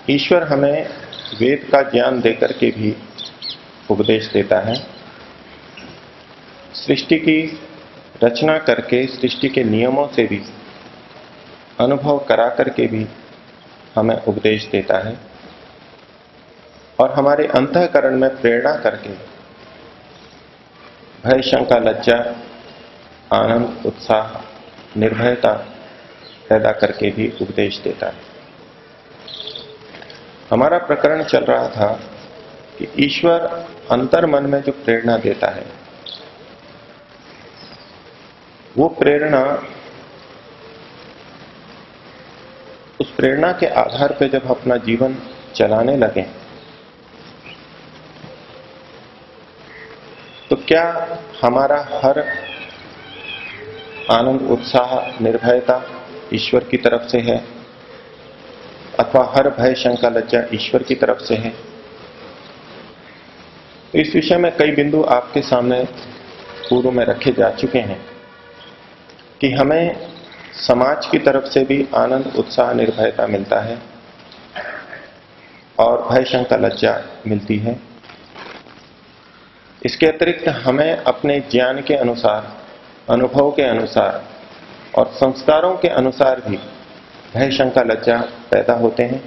ईश्वर हमें वेद का ज्ञान देकर के भी उपदेश देता है। सृष्टि की रचना करके सृष्टि के नियमों से भी अनुभव करा करके भी हमें उपदेश देता है और हमारे अंतःकरण में प्रेरणा करके भय, शंका, लज्जा, आनंद, उत्साह, निर्भयता पैदा करके भी उपदेश देता है। हमारा प्रकरण चल रहा था कि ईश्वर अंतर्मन में जो प्रेरणा देता है, वो प्रेरणा, उस प्रेरणा के आधार पर जब अपना जीवन चलाने लगे तो क्या हमारा हर आनंद, उत्साह, निर्भयता ईश्वर की तरफ से है अथवा हर भय, शंका, लज्जा ईश्वर की तरफ से है? तो इस विषय में कई बिंदु आपके सामने पूर्व में रखे जा चुके हैं कि हमें समाज की तरफ से भी आनंद, उत्साह, निर्भयता मिलता है और भय, शंका, लज्जा मिलती है। इसके अतिरिक्त हमें अपने ज्ञान के अनुसार, अनुभव के अनुसार और संस्कारों के अनुसार भी भय, शंका, लज्जा पैदा होते हैं,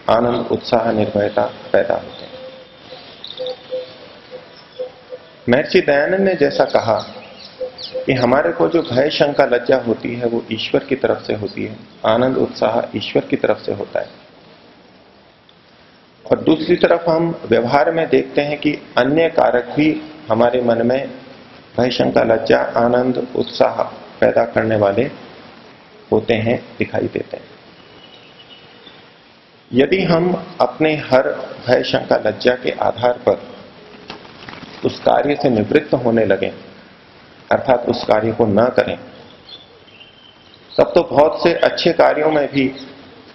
आनंद, उत्साह, निर्भयता पैदा होते हैं। महर्षि दयानंद ने जैसा कहा कि हमारे को जो भय, शंका, लज्जा होती है वो ईश्वर की तरफ से होती है, आनंद, उत्साह ईश्वर की तरफ से होता है। और दूसरी तरफ हम व्यवहार में देखते हैं कि अन्य कारक भी हमारे मन में भय, शंका, लज्जा, आनंद, उत्साह पैदा करने वाले होते हैं, दिखाई देते हैं। यदि हम अपने हर भय, शंका, लज्जा के आधार पर उस कार्य से निवृत्त होने लगे, अर्थात उस कार्य को न करें, तब तो बहुत से अच्छे कार्यों में भी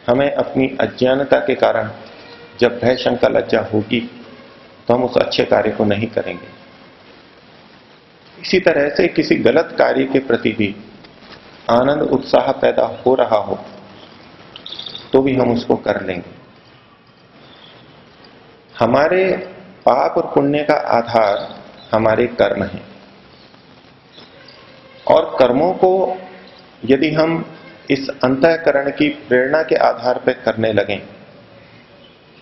हमें अपनी अज्ञानता के कारण जब भय, शंका, लज्जा होगी तो हम उस अच्छे कार्य को नहीं करेंगे। इसी तरह से किसी गलत कार्य के प्रति भी आनंद, उत्साह पैदा हो रहा हो तो भी हम उसको कर लेंगे। हमारे पाप और पुण्य का आधार हमारे कर्म हैं और कर्मों को यदि हम इस अंतःकरण की प्रेरणा के आधार पर करने लगें,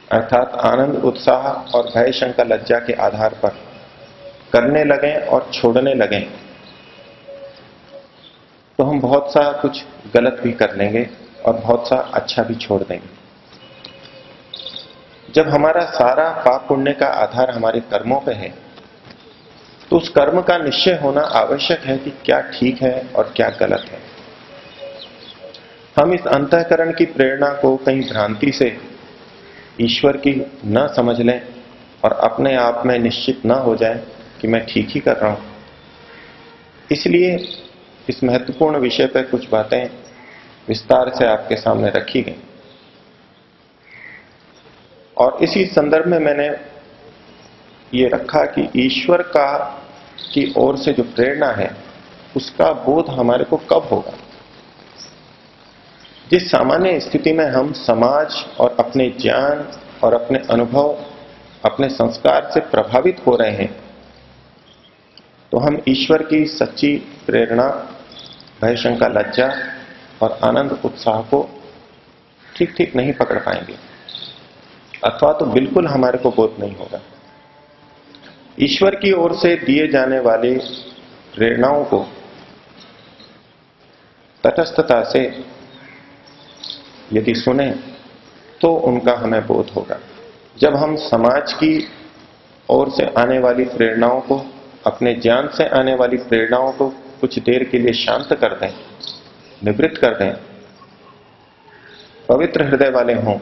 अर्थात आनंद, उत्साह और भय, शंका, लज्जा के आधार पर करने लगें और छोड़ने लगें, तो हम बहुत सा कुछ गलत भी कर लेंगे और बहुत सा अच्छा भी छोड़ देंगे। जब हमारा सारा पाप पुण्य का आधार हमारे कर्मों पे है तो उस कर्म का निश्चय होना आवश्यक है कि क्या ठीक है और क्या गलत है। हम इस अंतःकरण की प्रेरणा को कहीं भ्रांति से ईश्वर की न समझ लें और अपने आप में निश्चित न हो जाए कि मैं ठीक ही कर रहा हूं। इसलिए इस महत्वपूर्ण विषय पर कुछ बातें विस्तार से आपके सामने रखी गई और इसी संदर्भ में मैंने ये रखा कि ईश्वर की ओर से जो प्रेरणा है उसका बोध हमारे को कब होगा। जिस सामान्य स्थिति में हम समाज और अपने ज्ञान और अपने अनुभव, अपने संस्कार से प्रभावित हो रहे हैं, तो हम ईश्वर की सच्ची प्रेरणा, भय, शंका, लज्जा और आनंद, उत्साह को ठीक ठीक नहीं पकड़ पाएंगे अथवा तो बिल्कुल हमारे को बोध नहीं होगा। ईश्वर की ओर से दिए जाने वाले प्रेरणाओं को तटस्थता से यदि सुने तो उनका हमें बोध होगा। जब हम समाज की ओर से आने वाली प्रेरणाओं को, अपने ज्ञान से आने वाली प्रेरणाओं को कुछ देर के लिए शांत कर दें, निवृत्त कर दें, पवित्र हृदय वाले हों,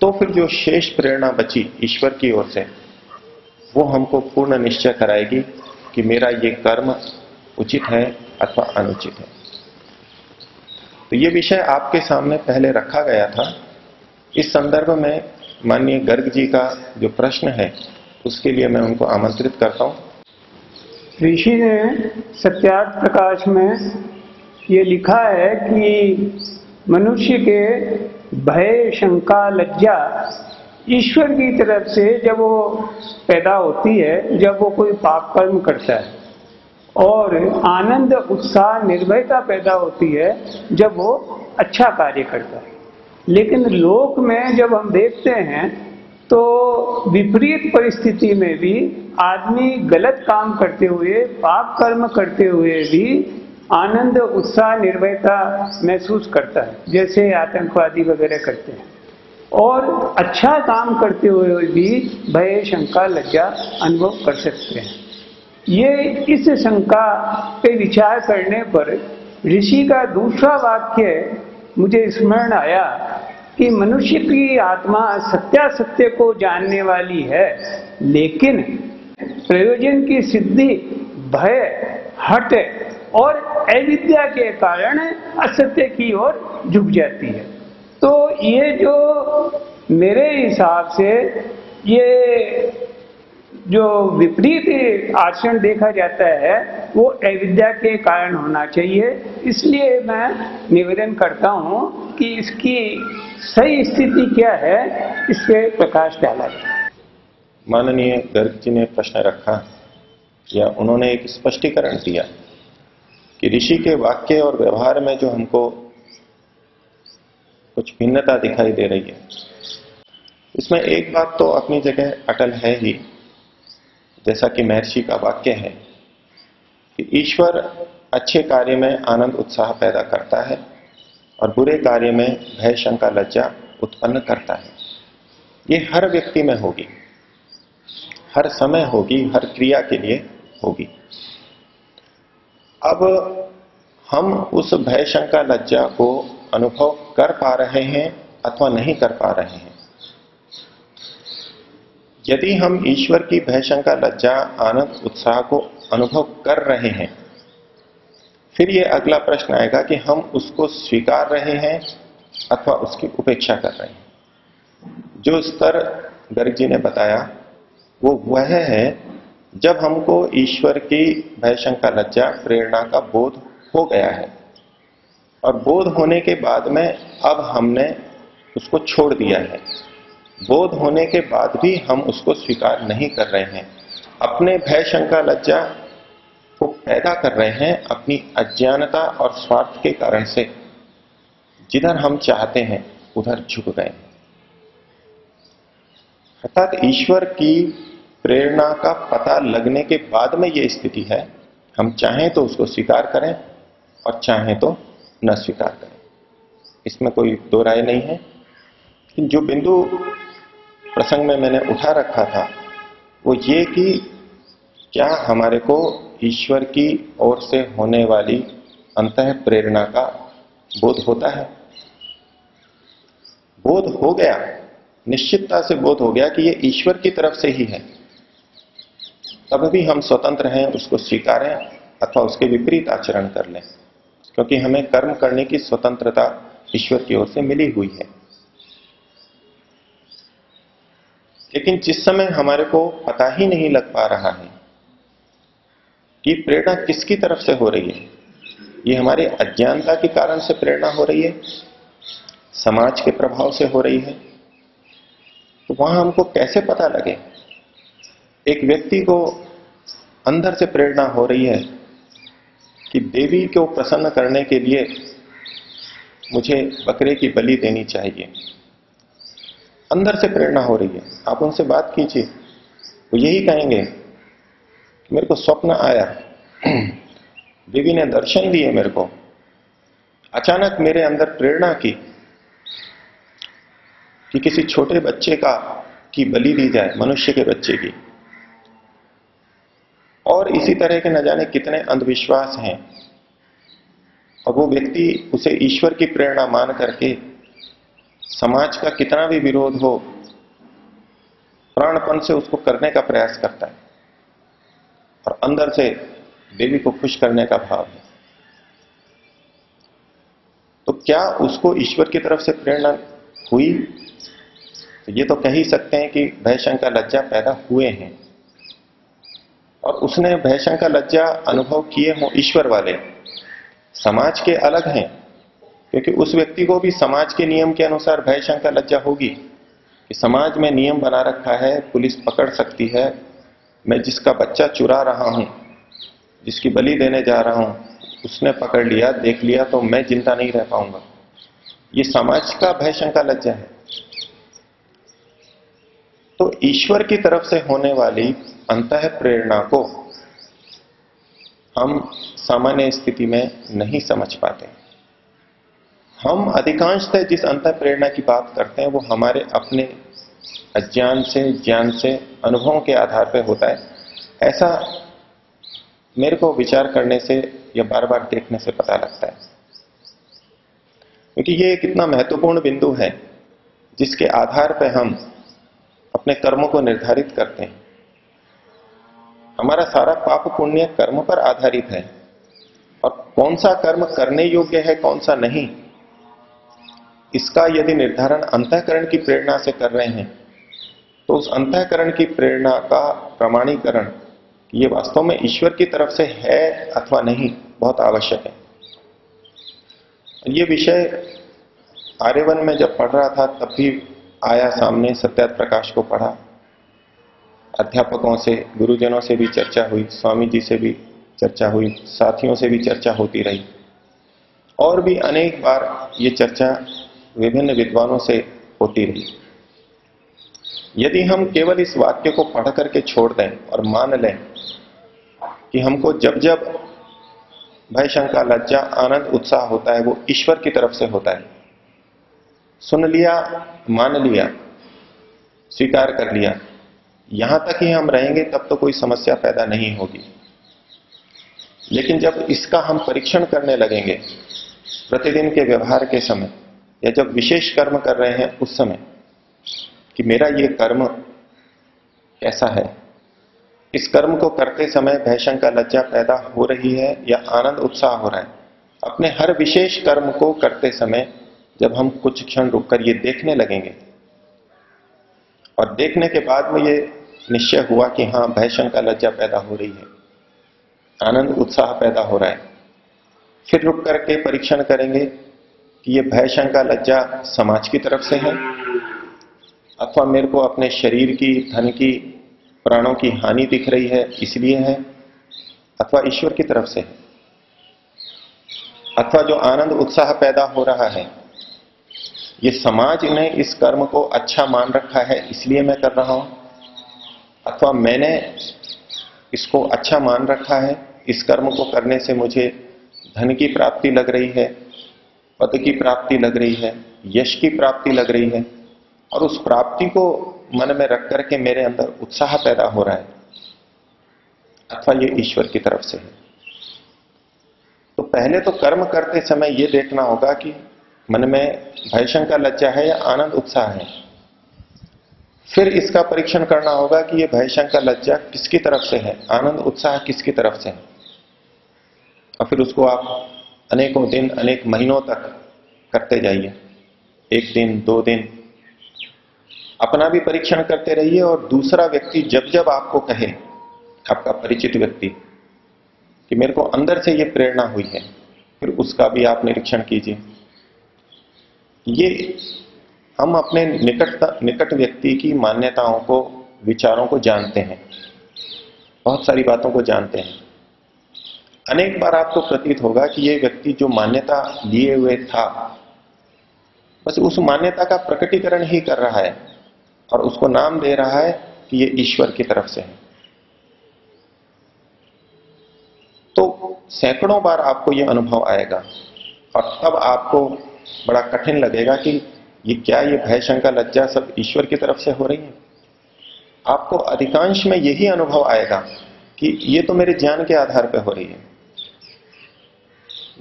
तो फिर जो शेष प्रेरणा बची ईश्वर की ओर से, वो हमको पूर्ण निश्चय कराएगी कि मेरा ये कर्म उचित है अथवा अनुचित है। तो ये विषय आपके सामने पहले रखा गया था। इस संदर्भ में माननीय गर्ग जी का जो प्रश्न है उसके लिए मैं उनको आमंत्रित करता हूं। ऋषि ने सत्यार्थ प्रकाश में ये लिखा है कि मनुष्य के भय, शंका, लज्जा ईश्वर की तरफ से जब वो पैदा होती है, जब वो कोई पाप कर्म करता है, और आनंद, उत्साह, निर्भयता पैदा होती है जब वो अच्छा कार्य करता है। लेकिन लोक में जब हम देखते हैं तो विपरीत परिस्थिति में भी आदमी गलत काम करते हुए, पाप कर्म करते हुए भी आनंद, उत्साह, निर्भयता महसूस करता है, जैसे आतंकवादी वगैरह करते हैं। और अच्छा काम करते हुए भी भय, शंका, लज्जा अनुभव कर सकते हैं। ये इस शंका पे विचार करने पर ऋषि का दूसरा वाक्य मुझे स्मरण आया कि मनुष्य की आत्मा सत्यासत्य को जानने वाली है, लेकिन प्रयोजन की सिद्धि भय, हठ और अविद्या के कारण असत्य की ओर झुक जाती है। तो ये जो मेरे हिसाब से ये जो विपरीत आचरण देखा जाता है वो अविद्या के कारण होना चाहिए। इसलिए मैं निवेदन करता हूं कि इसकी सही स्थिति क्या है, इस पे प्रकाश डाला जाए। माननीय गर्ग जी ने प्रश्न रखा या उन्होंने एक स्पष्टीकरण दिया कि ऋषि के वाक्य और व्यवहार में जो हमको कुछ भिन्नता दिखाई दे रही है, इसमें एक बात तो अपनी जगह अटल है ही, जैसा कि महर्षि का वाक्य है कि ईश्वर अच्छे कार्य में आनंद, उत्साह पैदा करता है और बुरे कार्य में भय, शंका, लज्जा उत्पन्न करता है। ये हर व्यक्ति में होगी, हर समय होगी, हर क्रिया के लिए होगी। अब हम उस भय, शंका, लज्जा को अनुभव कर पा रहे हैं अथवा नहीं कर पा रहे हैं। यदि हम ईश्वर की भय, शंका, लज्जा, आनंद, उत्साह को अनुभव कर रहे हैं, फिर ये अगला प्रश्न आएगा कि हम उसको स्वीकार रहे हैं अथवा उसकी उपेक्षा कर रहे हैं। जो स्तर गर्ग जी ने बताया वो वह है जब हमको ईश्वर की भय, शंका, लज्जा, प्रेरणा का बोध हो गया है, और बोध होने के बाद में अब हमने उसको छोड़ दिया है। बोध होने के बाद भी हम उसको स्वीकार नहीं कर रहे हैं, अपने भय, शंका, लज्जा को पैदा कर रहे हैं अपनी अज्ञानता और स्वार्थ के कारण से। जिधर हम चाहते हैं उधर झुक गए। अर्थात ईश्वर की प्रेरणा का पता लगने के बाद में यह स्थिति है, हम चाहें तो उसको स्वीकार करें और चाहें तो न स्वीकार करें, इसमें कोई दो राय नहीं है। जो बिंदु प्रसंग में मैंने उठा रखा था वो ये कि क्या हमारे को ईश्वर की ओर से होने वाली अंतः प्रेरणा का बोध होता है। बोध हो गया, निश्चितता से बोध हो गया कि ये ईश्वर की तरफ से ही है, तब भी हम स्वतंत्र हैं उसको स्वीकारें अथवा उसके विपरीत आचरण कर लें, क्योंकि हमें कर्म करने की स्वतंत्रता ईश्वर की ओर से मिली हुई है। लेकिन जिस समय हमारे को पता ही नहीं लग पा रहा है कि प्रेरणा किसकी तरफ से हो रही है, ये हमारे अज्ञानता के कारण से प्रेरणा हो रही है, समाज के प्रभाव से हो रही है, तो वहां हमको कैसे पता लगे। एक व्यक्ति को अंदर से प्रेरणा हो रही है कि देवी को प्रसन्न करने के लिए मुझे बकरे की बलि देनी चाहिए, अंदर से प्रेरणा हो रही है। आप उनसे बात कीजिए, वो यही कहेंगे मेरे को स्वप्न आया, देवी ने दर्शन दिए मेरे को, अचानक मेरे अंदर प्रेरणा की कि किसी छोटे बच्चे की बलि दी जाए, मनुष्य के बच्चे की। और इसी तरह के न जाने कितने अंधविश्वास हैं, और वो व्यक्ति उसे ईश्वर की प्रेरणा मान करके समाज का कितना भी विरोध हो, प्राणपण से उसको करने का प्रयास करता है, और अंदर से देवी को खुश करने का भाव है। तो क्या उसको ईश्वर की तरफ से प्रेरणा हुई? तो ये तो कह ही सकते हैं कि भय, शंका, लज्जा पैदा हुए हैं, और उसने भय, शंका, लज्जा अनुभव किए हों ईश्वर वाले, समाज के अलग हैं, क्योंकि उस व्यक्ति को भी समाज के नियम के अनुसार भय शंका लज्जा होगी कि समाज में नियम बना रखा है, पुलिस पकड़ सकती है, मैं जिसका बच्चा चुरा रहा हूं, जिसकी बलि देने जा रहा हूं, उसने पकड़ लिया, देख लिया तो मैं जिंदा नहीं रह पाऊंगा। ये समाज का भय शंका लज्जा है। तो ईश्वर की तरफ से होने वाली अंतः प्रेरणा को हम सामान्य स्थिति में नहीं समझ पाते। हम अधिकांशतः जिस अंतः प्रेरणा की बात करते हैं वो हमारे अपने अज्ञान से, ज्ञान से, अनुभवों के आधार पर होता है। ऐसा मेरे को विचार करने से या बार बार देखने से पता लगता है, क्योंकि ये एक इतना महत्वपूर्ण बिंदु है जिसके आधार पर हम अपने कर्मों को निर्धारित करते हैं। हमारा सारा पाप पुण्य कर्म पर आधारित है, और कौन सा कर्म करने योग्य है, कौन सा नहीं, इसका यदि निर्धारण अंतःकरण की प्रेरणा से कर रहे हैं तो उस अंतःकरण की प्रेरणा का प्रमाणीकरण ये वास्तव में ईश्वर की तरफ से है अथवा नहीं बहुत आवश्यक है। ये विषय आर्यवन में जब पढ़ रहा था तब भी आया सामने, सत्यार्थ प्रकाश को पढ़ा, अध्यापकों से, गुरुजनों से भी चर्चा हुई, स्वामी जी से भी चर्चा हुई, साथियों से भी चर्चा होती रही, और भी अनेक बार ये चर्चा विभिन्न विद्वानों से होती रही। यदि हम केवल इस वाक्य को पढ़ करके छोड़ दें और मान लें कि हमको जब जब भय शंका लज्जा आनंद उत्साह होता है वो ईश्वर की तरफ से होता है, सुन लिया, मान लिया, स्वीकार कर लिया, यहां तक ही हम रहेंगे तब तो कोई समस्या पैदा नहीं होगी। लेकिन जब इसका हम परीक्षण करने लगेंगे प्रतिदिन के व्यवहार के समय, या जब विशेष कर्म कर रहे हैं उस समय, कि मेरा ये कर्म कैसा है, इस कर्म को करते समय भय शंका लज्जा पैदा हो रही है या आनंद उत्साह हो रहा है, अपने हर विशेष कर्म को करते समय जब हम कुछ क्षण रुककर ये देखने लगेंगे और देखने के बाद में ये निश्चय हुआ कि हां भय शंका लज्जा पैदा हो रही है, आनंद उत्साह पैदा हो रहा है, फिर रुक करके परीक्षण करेंगे कि ये भय शंका लज्जा समाज की तरफ से है अथवा मेरे को अपने शरीर की, धन की, प्राणों की हानि दिख रही है इसलिए है, अथवा ईश्वर की तरफ से है, अथवा जो आनंद उत्साह पैदा हो रहा है ये समाज ने इस कर्म को अच्छा मान रखा है इसलिए मैं कर रहा हूं, अथवा मैंने इसको अच्छा मान रखा है, इस कर्म को करने से मुझे धन की प्राप्ति लग रही है, पद की प्राप्ति लग रही है, यश की प्राप्ति लग रही है, और उस प्राप्ति को मन में रख करके मेरे अंदर उत्साह पैदा हो रहा है, अथवा ये ईश्वर की तरफ से है। तो पहले तो कर्म करते समय ये देखना होगा कि मन में भय शंका लज्जा है या आनंद उत्साह है। फिर इसका परीक्षण करना होगा कि ये भय शंका लज्जा किसकी तरफ से है, आनंद उत्साह किसकी तरफ से है, और फिर उसको आप अनेकों दिन, अनेक महीनों तक करते जाइए, एक दिन, 2 दिन, अपना भी परीक्षण करते रहिए, और दूसरा व्यक्ति जब जब आपको कहे, आपका परिचित व्यक्ति, कि मेरे को अंदर से ये प्रेरणा हुई है, फिर उसका भी आप निरीक्षण कीजिए। ये हम अपने निकट व्यक्ति की मान्यताओं को, विचारों को जानते हैं, बहुत सारी बातों को जानते हैं। अनेक बार आपको प्रतीत होगा कि ये व्यक्ति जो मान्यता लिए हुए था बस उस मान्यता का प्रकटीकरण ही कर रहा है और उसको नाम दे रहा है कि ये ईश्वर की तरफ से है। तो सैकड़ों बार आपको ये अनुभव आएगा और तब आपको बड़ा कठिन लगेगा कि ये भय शंका लज्जा सब ईश्वर की तरफ से हो रही है। आपको अधिकांश में यही अनुभव आएगा कि ये तो मेरे ज्ञान के आधार पर हो रही है,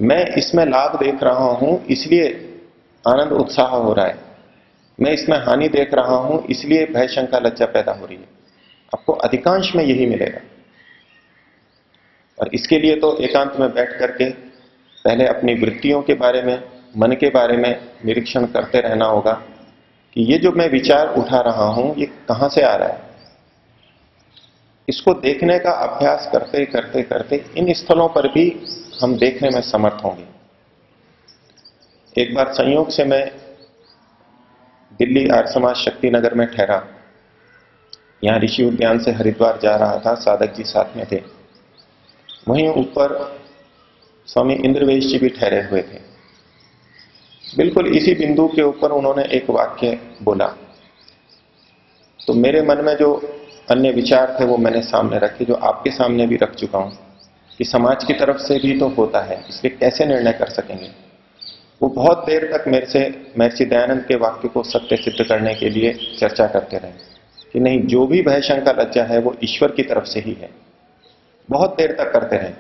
मैं इसमें लाभ देख रहा हूं इसलिए आनंद उत्साह हो रहा है, मैं इसमें हानि देख रहा हूं इसलिए भय शंका लज्जा पैदा हो रही है। आपको अधिकांश में यही मिलेगा, और इसके लिए तो एकांत में बैठ करके पहले अपनी वृत्तियों के बारे में, मन के बारे में निरीक्षण करते रहना होगा कि ये जो मैं विचार उठा रहा हूं ये कहां से आ रहा है। इसको देखने का अभ्यास करते करते करते इन स्थलों पर भी हम देखने में समर्थ होंगे। एक बार संयोग से मैं दिल्ली आर्य समाज शक्ति नगर में ठहरा। यहां ऋषि उद्यान से हरिद्वार जा रहा था, साधक जी साथ में थे। वहीं ऊपर स्वामी इंद्रवेश जी भी ठहरे हुए थे। बिल्कुल इसी बिंदु के ऊपर उन्होंने एक वाक्य बोला, तो मेरे मन में जो अन्य विचार थे वो मैंने सामने रखे, जो आपके सामने भी रख चुका हूं कि समाज की तरफ से भी तो होता है, इसलिए कैसे निर्णय कर सकेंगे। वो बहुत देर तक मेरे से महर्षि दयानंद के वाक्य को सत्य सिद्ध करने के लिए चर्चा करते रहे कि नहीं, जो भी भय शंका लज्जा है वो ईश्वर की तरफ से ही है। बहुत देर तक करते रहे,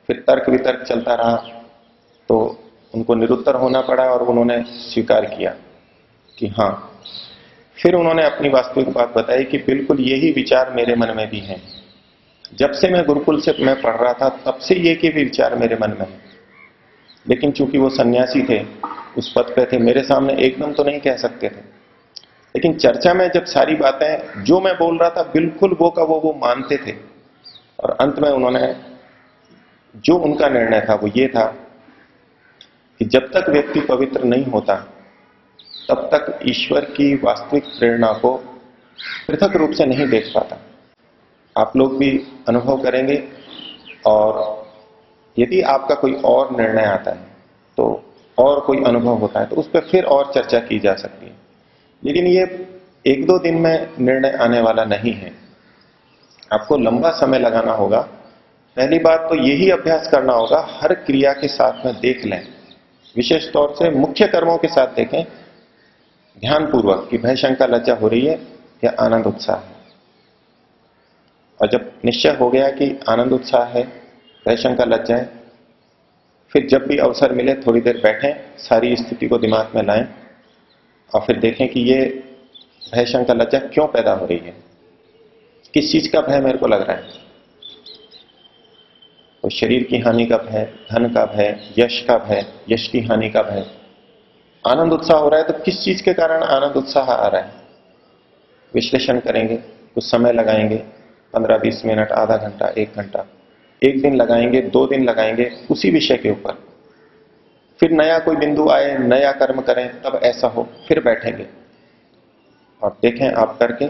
फिर तर्क वितर्क चलता रहा, तो उनको निरुत्तर होना पड़ा और उन्होंने स्वीकार किया कि हाँ। फिर उन्होंने अपनी वास्तविक बात बताई कि बिल्कुल यही विचार मेरे मन में भी है। जब से मैं गुरुकुल से मैं पढ़ रहा था तब से ये के भी विचार मेरे मन में है, लेकिन चूंकि वो सन्यासी थे, उस पद पे थे, मेरे सामने एकदम तो नहीं कह सकते थे। लेकिन चर्चा में जब सारी बातें जो मैं बोल रहा था बिल्कुल वो का वो मानते थे, और अंत में उन्होंने जो उनका निर्णय था वो ये था कि जब तक व्यक्ति पवित्र नहीं होता तब तक ईश्वर की वास्तविक प्रेरणा को पृथक रूप से नहीं देख पाता। आप लोग भी अनुभव करेंगे, और यदि आपका कोई और निर्णय आता है तो और कोई अनुभव होता है तो उस पर फिर और चर्चा की जा सकती है, लेकिन ये एक दो दिन में निर्णय आने वाला नहीं है। आपको लंबा समय लगाना होगा। पहली बात तो यही अभ्यास करना होगा, हर क्रिया के साथ में देख लें, विशेष तौर से मुख्य कर्मों के साथ देखें ध्यानपूर्वक कि भय शंका लज्जा हो रही है या आनंद उत्साह है। और जब निश्चय हो गया कि आनंद उत्साह है, भय शंका लज्जा है, फिर जब भी अवसर मिले थोड़ी देर बैठें, सारी स्थिति को दिमाग में लाएं और फिर देखें कि ये भय शंका लज्जा क्यों पैदा हो रही है, किस चीज का भय मेरे को लग रहा है। तो शरीर की हानि का भय, धन का भय, यश का भय, यश की हानि का भय। आनंद उत्साह हो रहा है तो किस चीज के कारण आनंद उत्साह आ रहा है, विश्लेषण करेंगे, कुछ समय लगाएंगे, 15-20 मिनट, आधा घंटा, 1 घंटा, 1 दिन लगाएंगे, 2 दिन लगाएंगे उसी विषय के ऊपर। फिर नया कोई बिंदु आए, नया कर्म करें, तब ऐसा हो, फिर बैठेंगे और देखें आप करके।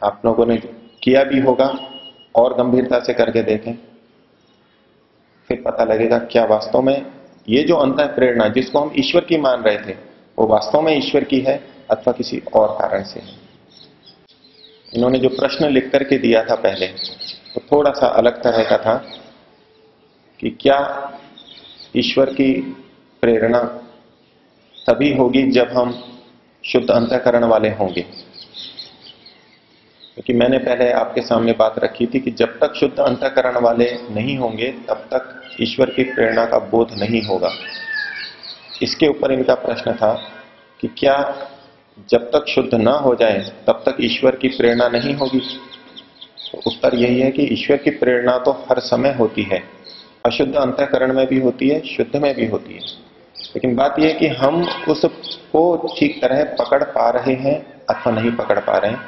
आप लोगों ने किया भी होगा, और गंभीरता से करके देखें, फिर पता लगेगा क्या वास्तव में ये जो अंतः प्रेरणा जिसको हम ईश्वर की मान रहे थे वो वास्तव में ईश्वर की है अथवा किसी और कारण से है। इन्होंने जो प्रश्न लिख करके दिया था पहले, तो थोड़ा सा अलग तरह का था कि क्या ईश्वर की प्रेरणा तभी होगी जब हम शुद्ध अंतःकरण वाले होंगे। क्योंकि मैंने पहले आपके सामने बात रखी थी कि जब तक शुद्ध अंतःकरण वाले नहीं होंगे तब तक ईश्वर की प्रेरणा का बोध नहीं होगा। इसके ऊपर इनका प्रश्न था कि क्या जब तक शुद्ध ना हो जाए तब तक ईश्वर की प्रेरणा नहीं होगी। तो उत्तर यही है कि ईश्वर की प्रेरणा तो हर समय होती है, अशुद्ध अंतःकरण में भी होती है, शुद्ध में भी होती है। लेकिन बात यह है कि हम उसको ठीक तरह पकड़ पा रहे हैं अथवा नहीं पकड़ पा रहे हैं,